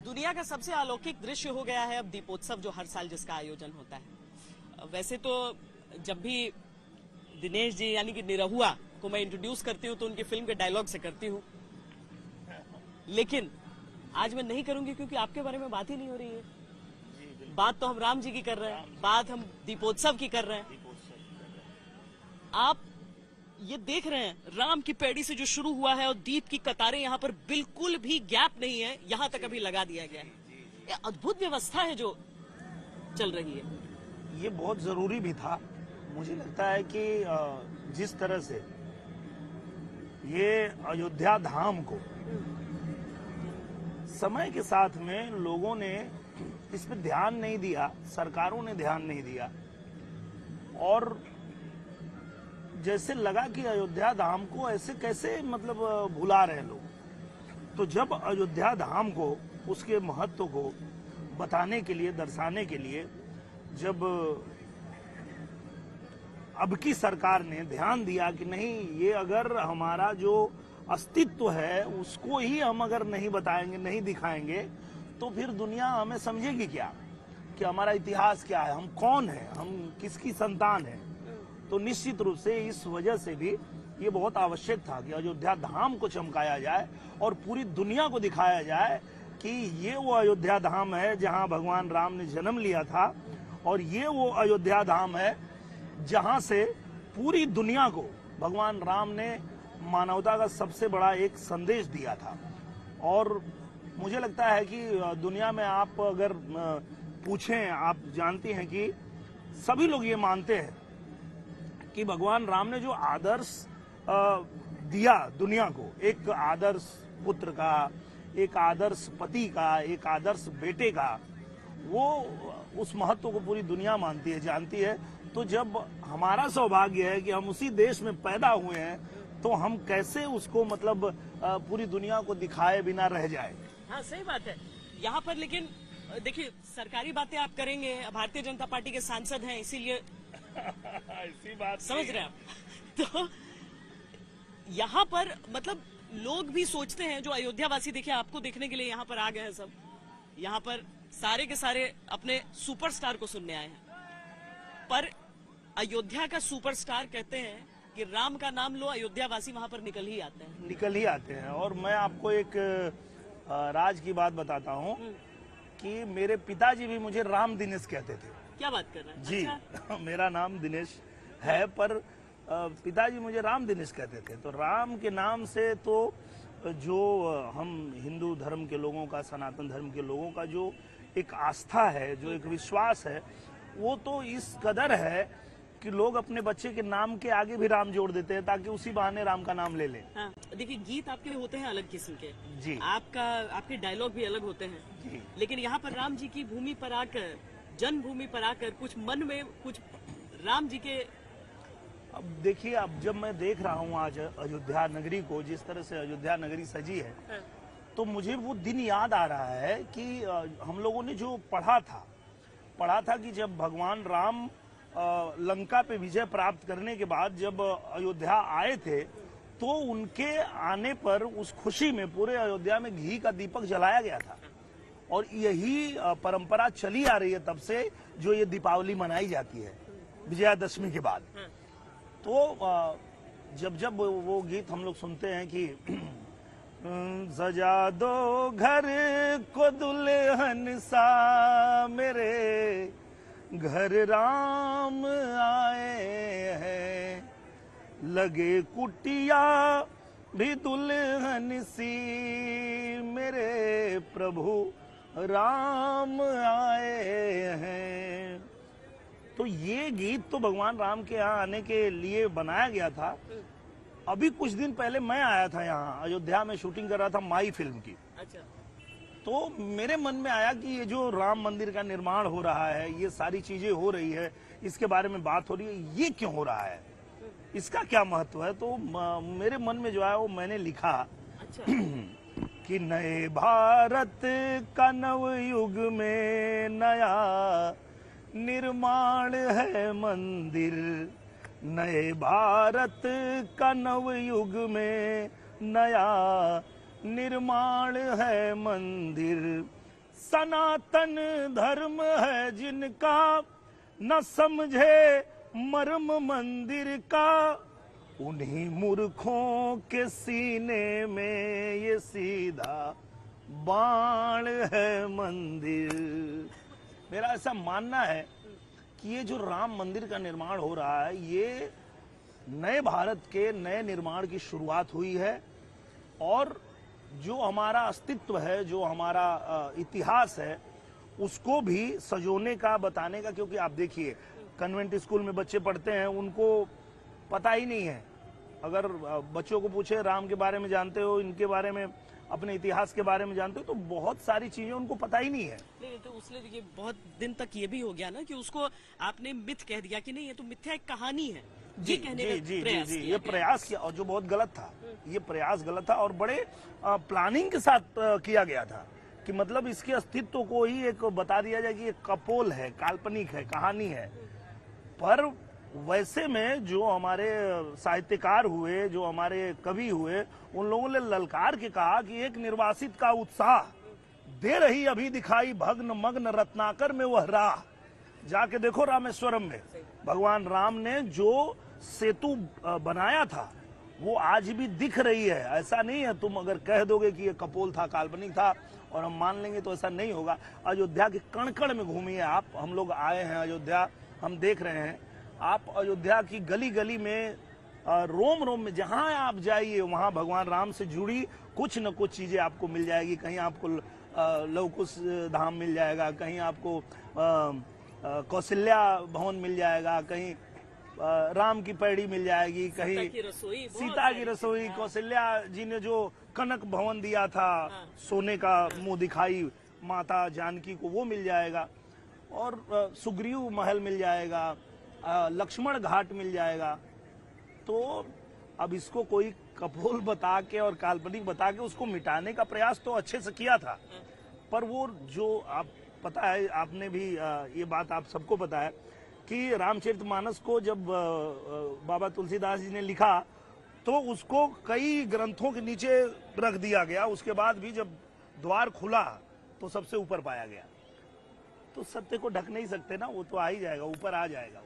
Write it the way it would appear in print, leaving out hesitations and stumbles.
दुनिया का सबसे अलौकिक दृश्य हो गया है अब दीपोत्सव, जो हर साल जिसका आयोजन होता है। वैसे तो जब भी दिनेश जी यानी कि निरहुआ को मैं इंट्रोड्यूस करती हूँ तो उनकी फिल्म के डायलॉग से करती हूँ, लेकिन आज मैं नहीं करूंगी क्योंकि आपके बारे में बात ही नहीं हो रही है। बात तो हम राम जी की कर रहे हैं, बात हम दीपोत्सव की कर रहे हैं। आप ये देख रहे हैं राम की पैड़ी से जो शुरू हुआ है और दीप की कतारें यहाँ पर बिल्कुल भी गैप नहीं है, यहाँ तक अभी लगा दिया गया है। ये अद्भुत व्यवस्था है जो चल रही है। ये बहुत जरूरी भी था। मुझे लगता है कि जिस तरह से ये अयोध्या धाम को समय के साथ में लोगों ने इस पे ध्यान नहीं दिया, सरकारों ने ध्यान नहीं दिया, और जैसे लगा कि अयोध्या धाम को ऐसे कैसे मतलब भुला रहे लोग। तो जब अयोध्या धाम को, उसके महत्व को बताने के लिए, दर्शाने के लिए जब अब की सरकार ने ध्यान दिया कि नहीं, ये अगर हमारा जो अस्तित्व है उसको ही हम अगर नहीं बताएंगे, नहीं दिखाएंगे, तो फिर दुनिया हमें समझेगी क्या कि हमारा इतिहास क्या है, हम कौन है, हम किसकी संतान है। तो निश्चित रूप से इस वजह से भी ये बहुत आवश्यक था कि अयोध्या धाम को चमकाया जाए और पूरी दुनिया को दिखाया जाए कि ये वो अयोध्या धाम है जहां भगवान राम ने जन्म लिया था, और ये वो अयोध्या धाम है जहां से पूरी दुनिया को भगवान राम ने मानवता का सबसे बड़ा एक संदेश दिया था। और मुझे लगता है कि दुनिया में आप अगर पूछें, आप जानती हैं कि सभी लोग ये मानते हैं कि भगवान राम ने जो आदर्श दिया दुनिया को, एक आदर्श पुत्र का, एक आदर्श पति का, एक आदर्श बेटे का, वो उस महत्व को पूरी दुनिया मानती है, जानती है। तो जब हमारा सौभाग्य है कि हम उसी देश में पैदा हुए हैं, तो हम कैसे उसको मतलब पूरी दुनिया को दिखाए बिना रह जाए। हाँ, सही बात है। यहाँ पर लेकिन देखिए, सरकारी बातें आप करेंगे, भारतीय जनता पार्टी के सांसद हैं, इसीलिए इसी बात समझ रहे हैं आप। तो यहाँ पर मतलब लोग भी सोचते हैं, जो अयोध्या वासी देखिए आपको देखने के लिए यहाँ पर आ गए हैं, सब यहाँ पर सारे के सारे अपने सुपरस्टार को सुनने आए हैं। पर अयोध्या का सुपरस्टार कहते हैं कि राम का नाम लो, अयोध्या वासी वहां पर निकल ही आते हैं, निकल ही आते हैं। और मैं आपको एक राज की बात बताता हूँ कि मेरे पिताजी भी मुझे राम दिनेश कहते थे। क्या बात कर रहे हैं? जी, अच्छा? मेरा नाम दिनेश है, पर पिताजी मुझे राम दिनेश कहते थे। तो राम के नाम से तो जो हम हिंदू धर्म के लोगों का, सनातन धर्म के लोगों का जो एक आस्था है, जो एक विश्वास है, वो तो इस कदर है कि लोग अपने बच्चे के नाम के आगे भी राम जोड़ देते हैं ताकि उसी बहाने राम का नाम ले लें। हाँ, देखिए गीत आपके लिए होते हैं अलग किस्म के, जी, आपके डायलॉग भी अलग होते हैं, जी। लेकिन यहाँ पर राम जी की भूमि पर आकर, जन्मभूमि पर आकर कुछ मन में कुछ राम जी के। अब देखिए, अब जब मैं देख रहा हूँ आज अयोध्या नगरी को, जिस तरह से अयोध्या नगरी सजी है, हाँ। तो मुझे वो दिन याद आ रहा है कि हम लोगों ने जो पढ़ा था कि जब भगवान राम लंका पे विजय प्राप्त करने के बाद जब अयोध्या आए थे, तो उनके आने पर उस खुशी में पूरे अयोध्या में घी का दीपक जलाया गया था। और यही परंपरा चली आ रही है तब से, जो ये दीपावली मनाई जाती है विजयादशमी के बाद। तो जब वो गीत हम लोग सुनते हैं कि सजा दो घर को दुल्हन सा, मेरे घर राम आए हैं, लगे कुटिया भी दुल्हन सी, मेरे प्रभु राम आए हैं। तो ये गीत तो भगवान राम के यहाँ आने के लिए बनाया गया था। अभी कुछ दिन पहले मैं आया था यहाँ, अयोध्या में शूटिंग कर रहा था माई फिल्म की। अच्छा। तो मेरे मन में आया कि ये जो राम मंदिर का निर्माण हो रहा है, ये सारी चीजें हो रही है, इसके बारे में बात हो रही है, ये क्यों हो रहा है, इसका क्या महत्व है। तो मेरे मन में जो है वो मैंने लिखा। अच्छा। कि नए भारत का नव युग में नया निर्माण है मंदिर, नए भारत का नव युग में नया निर्माण है मंदिर, सनातन धर्म है जिनका, न समझे मर्म मंदिर का, उन्हीं मूर्खों के सीने में ये सीधा बाण है मंदिर। मेरा ऐसा मानना है कि ये जो राम मंदिर का निर्माण हो रहा है, ये नए भारत के नए निर्माण की शुरुआत हुई है, और जो हमारा अस्तित्व है, जो हमारा इतिहास है, उसको भी सजोने का, बताने का। क्योंकि आप देखिए, कन्वेंट स्कूल में बच्चे पढ़ते हैं, उनको पता ही नहीं है। अगर बच्चों को पूछे राम के बारे में जानते हो, इनके बारे में, अपने इतिहास के बारे में जानते हो, तो बहुत सारी चीजें उनको पता ही नहीं है। नहीं तो उसने देखिए बहुत दिन तक ये भी हो गया ना कि उसको आपने मिथ कह दिया कि नहीं ये तो मिथ्या एक कहानी है। जी कहने जी का जी प्रयास जी, किया ये गया। प्रयास किया, और जो बहुत गलत था, ये प्रयास गलत था और बड़े प्लानिंग के साथ किया गया था कि मतलब इसके अस्तित्व को ही एक बता दिया जाए कि ये कपोल है, काल्पनिक है, कहानी है। पर वैसे में जो हमारे साहित्यकार हुए, जो हमारे कवि हुए, उन लोगों ने ललकार के कहा कि एक निर्वासित का उत्साह दे रही अभी दिखाई भग्न मग्न रत्नाकर में वह राह। जाके देखो रामेश्वरम में भगवान राम ने जो सेतु बनाया था, वो आज भी दिख रही है। ऐसा नहीं है तुम अगर कह दोगे कि ये कपोल था, काल्पनिक था, और हम मान लेंगे, तो ऐसा नहीं होगा। अयोध्या के कण कण में घूमिए आप, हम लोग आए हैं अयोध्या, हम देख रहे हैं। आप अयोध्या की गली गली में, रोम रोम में जहां आप जाइए, वहां भगवान राम से जुड़ी कुछ न कुछ चीजें आपको मिल जाएगी। कहीं आपको लवकुश धाम मिल जाएगा, कहीं आपको कौशल्या भवन मिल जाएगा, कहीं राम की पैड़ी मिल जाएगी, कहीं सीता की रसोई, कौशल्या जी ने जो कनक भवन दिया था, सोने का मुंह दिखाई माता जानकी को, वो मिल जाएगा, और सुग्रीव महल मिल जाएगा, लक्ष्मण घाट मिल जाएगा। तो अब इसको कोई कपोल बता के और काल्पनिक बता के उसको मिटाने का प्रयास तो अच्छे से किया था, पर वो जो आप पता है, आपने भी ये बात आप सबको पता है कि रामचरितमानस को जब बाबा तुलसीदास जी ने लिखा, तो उसको कई ग्रंथों के नीचे रख दिया गया। उसके बाद भी जब द्वार खुला तो सबसे ऊपर पाया गया। तो सत्य को ढक नहीं सकते ना, वो तो आ ही जाएगा, ऊपर आ जाएगा।